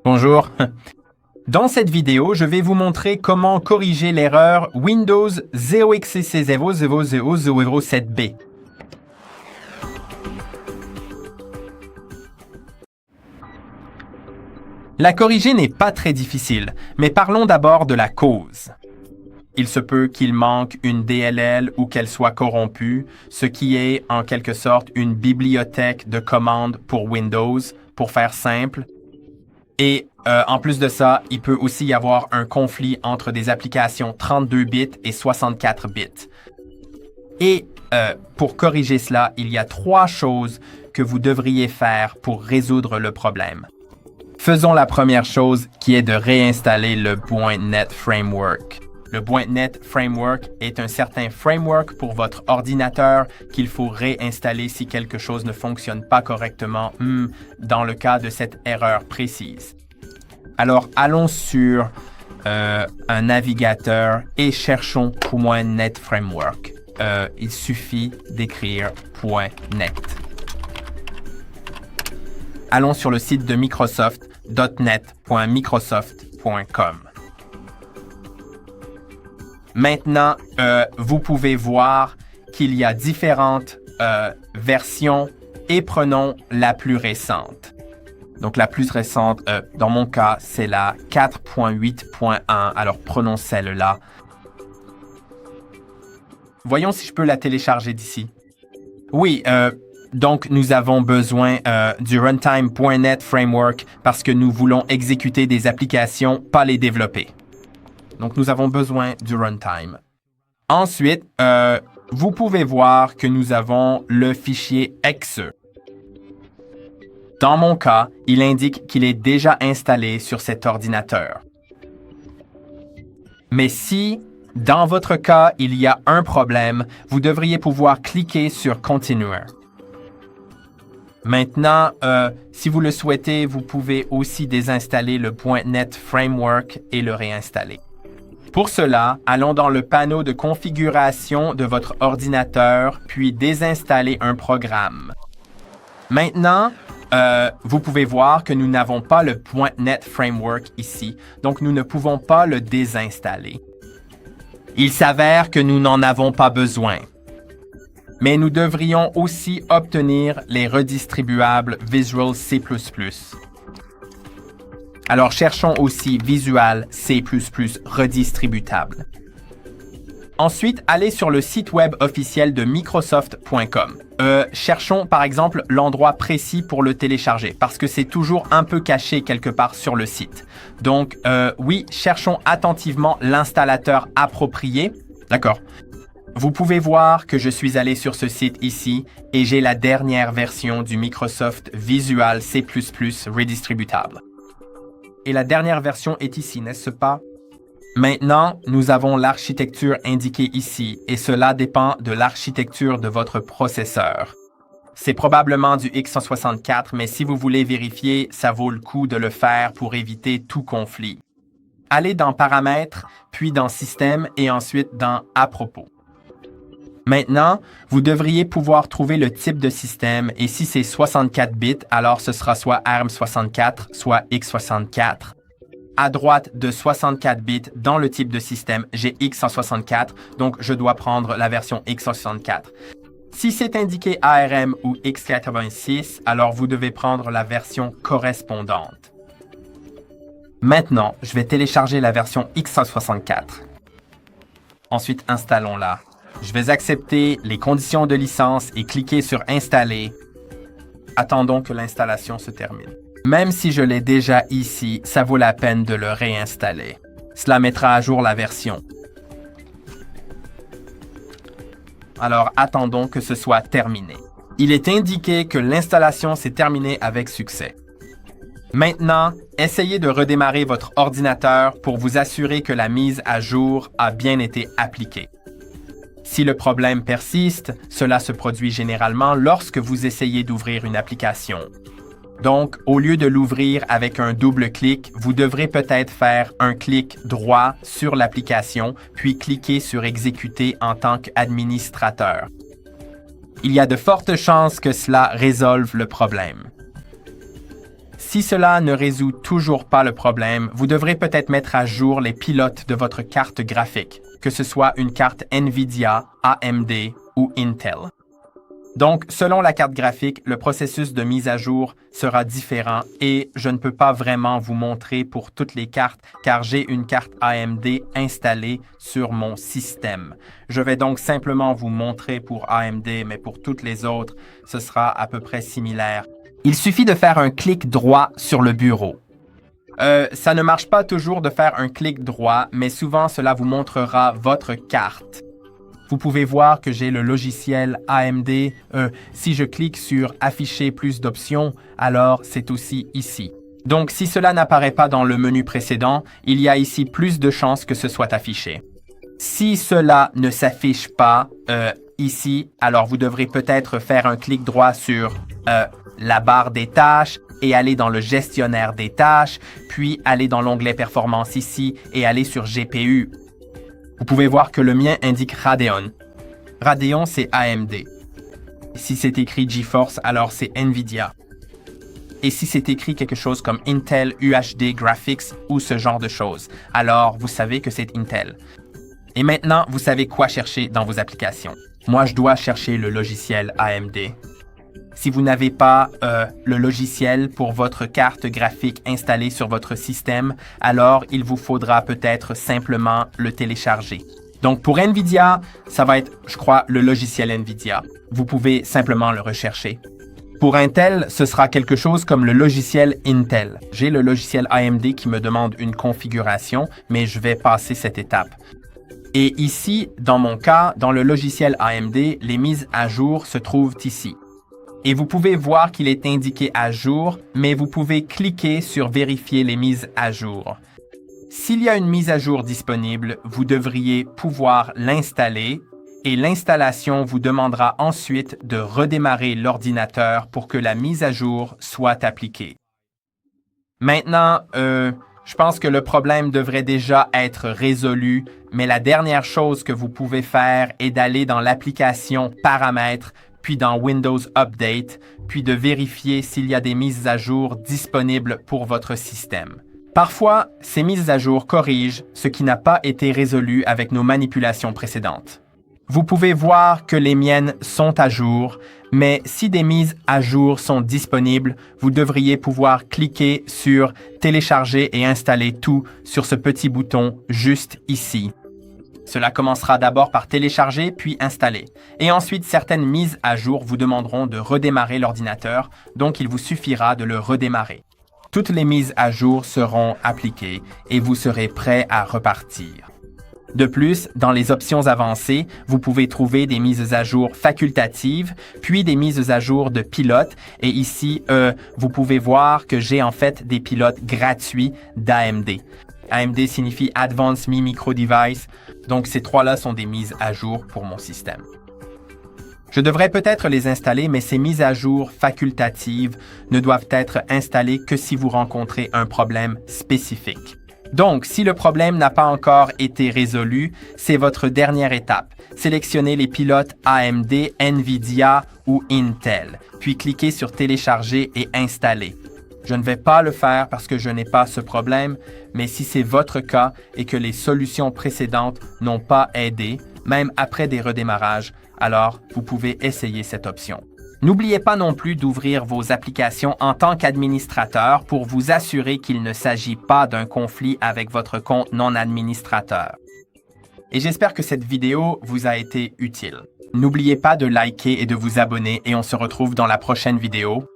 Bonjour. Dans cette vidéo, je vais vous montrer comment corriger l'erreur Windows 0xcc00007B. La corriger n'est pas très difficile, mais parlons d'abord de la cause. Il se peut qu'il manque une DLL ou qu'elle soit corrompue, ce qui est en quelque sorte une bibliothèque de commandes pour Windows, pour faire simple. Et en plus de ça, il peut aussi y avoir un conflit entre des applications 32 bits et 64 bits. Et pour corriger cela, il y a 3 choses que vous devriez faire pour résoudre le problème. Faisons la première chose qui est de réinstaller le .NET Framework. Le .NET Framework est un certain framework pour votre ordinateur qu'il faut réinstaller si quelque chose ne fonctionne pas correctement dans le cas de cette erreur précise. Alors, allons sur un navigateur et cherchons .NET Framework. Il suffit d'écrire .NET. Allons sur le site de Microsoft, .net.microsoft.com. Maintenant, vous pouvez voir qu'il y a différentes versions et prenons la plus récente. Donc la plus récente, dans mon cas, c'est la 4.8.1. Alors prenons celle-là. Voyons si je peux la télécharger d'ici. Oui, donc nous avons besoin du runtime.net framework parce que nous voulons exécuter des applications, pas les développer. Donc, nous avons besoin du runtime. Ensuite, vous pouvez voir que nous avons le fichier exe. Dans mon cas, il indique qu'il est déjà installé sur cet ordinateur. Mais si, dans votre cas, il y a un problème, vous devriez pouvoir cliquer sur « Continuer ». Maintenant, si vous le souhaitez, vous pouvez aussi désinstaller le .NET Framework et le réinstaller. Pour cela, allons dans le panneau de configuration de votre ordinateur, puis désinstaller un programme. Maintenant, vous pouvez voir que nous n'avons pas le .NET Framework ici, donc nous ne pouvons pas le désinstaller. Il s'avère que nous n'en avons pas besoin. Mais nous devrions aussi obtenir les redistribuables Visual C++. Alors, cherchons aussi Visual C++ redistributable. Ensuite, allez sur le site web officiel de Microsoft.com. Cherchons par exemple l'endroit précis pour le télécharger, parce que c'est toujours un peu caché quelque part sur le site. Donc, oui, cherchons attentivement l'installateur approprié. D'accord. Vous pouvez voir que je suis allé sur ce site ici et j'ai la dernière version du Microsoft Visual C++ redistributable. Et la dernière version est ici, n'est-ce pas? Maintenant, nous avons l'architecture indiquée ici et cela dépend de l'architecture de votre processeur. C'est probablement du x164, mais si vous voulez vérifier, ça vaut le coup de le faire pour éviter tout conflit. Allez dans Paramètres, puis dans Système et ensuite dans À propos. Maintenant, vous devriez pouvoir trouver le type de système et si c'est 64 bits, alors ce sera soit ARM64, soit x64. À droite de 64 bits dans le type de système, j'ai x164, donc je dois prendre la version x164. Si c'est indiqué ARM ou x86, alors vous devez prendre la version correspondante. Maintenant, je vais télécharger la version x164. Ensuite, installons-la. Je vais accepter les conditions de licence et cliquer sur « Installer ». Attendons que l'installation se termine. Même si je l'ai déjà ici, ça vaut la peine de le réinstaller. Cela mettra à jour la version. Alors, attendons que ce soit terminé. Il est indiqué que l'installation s'est terminée avec succès. Maintenant, essayez de redémarrer votre ordinateur pour vous assurer que la mise à jour a bien été appliquée. Si le problème persiste, cela se produit généralement lorsque vous essayez d'ouvrir une application. Donc, au lieu de l'ouvrir avec un double clic, vous devrez peut-être faire un clic droit sur l'application, puis cliquer sur « Exécuter en tant qu'administrateur ». Il y a de fortes chances que cela résolve le problème. Si cela ne résout toujours pas le problème, vous devrez peut-être mettre à jour les pilotes de votre carte graphique, que ce soit une carte NVIDIA, AMD ou Intel. Donc, selon la carte graphique, le processus de mise à jour sera différent et je ne peux pas vraiment vous montrer pour toutes les cartes car j'ai une carte AMD installée sur mon système. Je vais donc simplement vous montrer pour AMD, mais pour toutes les autres, ce sera à peu près similaire. Il suffit de faire un clic droit sur le bureau. Ça ne marche pas toujours de faire un clic droit, mais souvent cela vous montrera votre carte. Vous pouvez voir que j'ai le logiciel AMD. Si je clique sur « Afficher plus d'options », alors c'est aussi ici. Donc, si cela n'apparaît pas dans le menu précédent, il y a ici plus de chances que ce soit affiché. Si cela ne s'affiche pas ici, alors vous devrez peut-être faire un clic droit sur la barre des tâches et aller dans le gestionnaire des tâches, puis aller dans l'onglet « Performance » ici et aller sur « GPU ». Vous pouvez voir que le mien indique Radeon. Radeon, c'est AMD. Si c'est écrit GeForce, alors c'est NVIDIA. Et si c'est écrit quelque chose comme Intel UHD Graphics ou ce genre de choses, alors vous savez que c'est Intel. Et maintenant, vous savez quoi chercher dans vos applications. Moi, je dois chercher le logiciel AMD. Si vous n'avez pas le logiciel pour votre carte graphique installée sur votre système, alors il vous faudra peut-être simplement le télécharger. Donc pour NVIDIA, ça va être, je crois, le logiciel NVIDIA. Vous pouvez simplement le rechercher. Pour Intel, ce sera quelque chose comme le logiciel Intel. J'ai le logiciel AMD qui me demande une configuration, mais je vais passer cette étape. Et ici, dans mon cas, dans le logiciel AMD, les mises à jour se trouvent ici. Et vous pouvez voir qu'il est indiqué à jour, mais vous pouvez cliquer sur vérifier les mises à jour. S'il y a une mise à jour disponible, vous devriez pouvoir l'installer et l'installation vous demandera ensuite de redémarrer l'ordinateur pour que la mise à jour soit appliquée. Maintenant, je pense que le problème devrait déjà être résolu, mais la dernière chose que vous pouvez faire est d'aller dans l'application Paramètres, puis dans Windows Update, puis de vérifier s'il y a des mises à jour disponibles pour votre système. Parfois, ces mises à jour corrigent ce qui n'a pas été résolu avec nos manipulations précédentes. Vous pouvez voir que les miennes sont à jour, mais si des mises à jour sont disponibles, vous devriez pouvoir cliquer sur « Télécharger et installer tout » sur ce petit bouton juste ici. Cela commencera d'abord par télécharger puis installer. Et ensuite, certaines mises à jour vous demanderont de redémarrer l'ordinateur, donc il vous suffira de le redémarrer. Toutes les mises à jour seront appliquées et vous serez prêt à repartir. De plus, dans les options avancées, vous pouvez trouver des mises à jour facultatives, puis des mises à jour de pilotes. Et ici, vous pouvez voir que j'ai en fait des pilotes gratuits d'AMD. AMD signifie Advanced Micro Device, donc ces trois-là sont des mises à jour pour mon système. Je devrais peut-être les installer, mais ces mises à jour facultatives ne doivent être installées que si vous rencontrez un problème spécifique. Donc, si le problème n'a pas encore été résolu, c'est votre dernière étape. Sélectionnez les pilotes AMD, NVIDIA ou Intel, puis cliquez sur Télécharger et Installer. Je ne vais pas le faire parce que je n'ai pas ce problème, mais si c'est votre cas et que les solutions précédentes n'ont pas aidé, même après des redémarrages, alors vous pouvez essayer cette option. N'oubliez pas non plus d'ouvrir vos applications en tant qu'administrateur pour vous assurer qu'il ne s'agit pas d'un conflit avec votre compte non-administrateur. Et j'espère que cette vidéo vous a été utile. N'oubliez pas de liker et de vous abonner et on se retrouve dans la prochaine vidéo.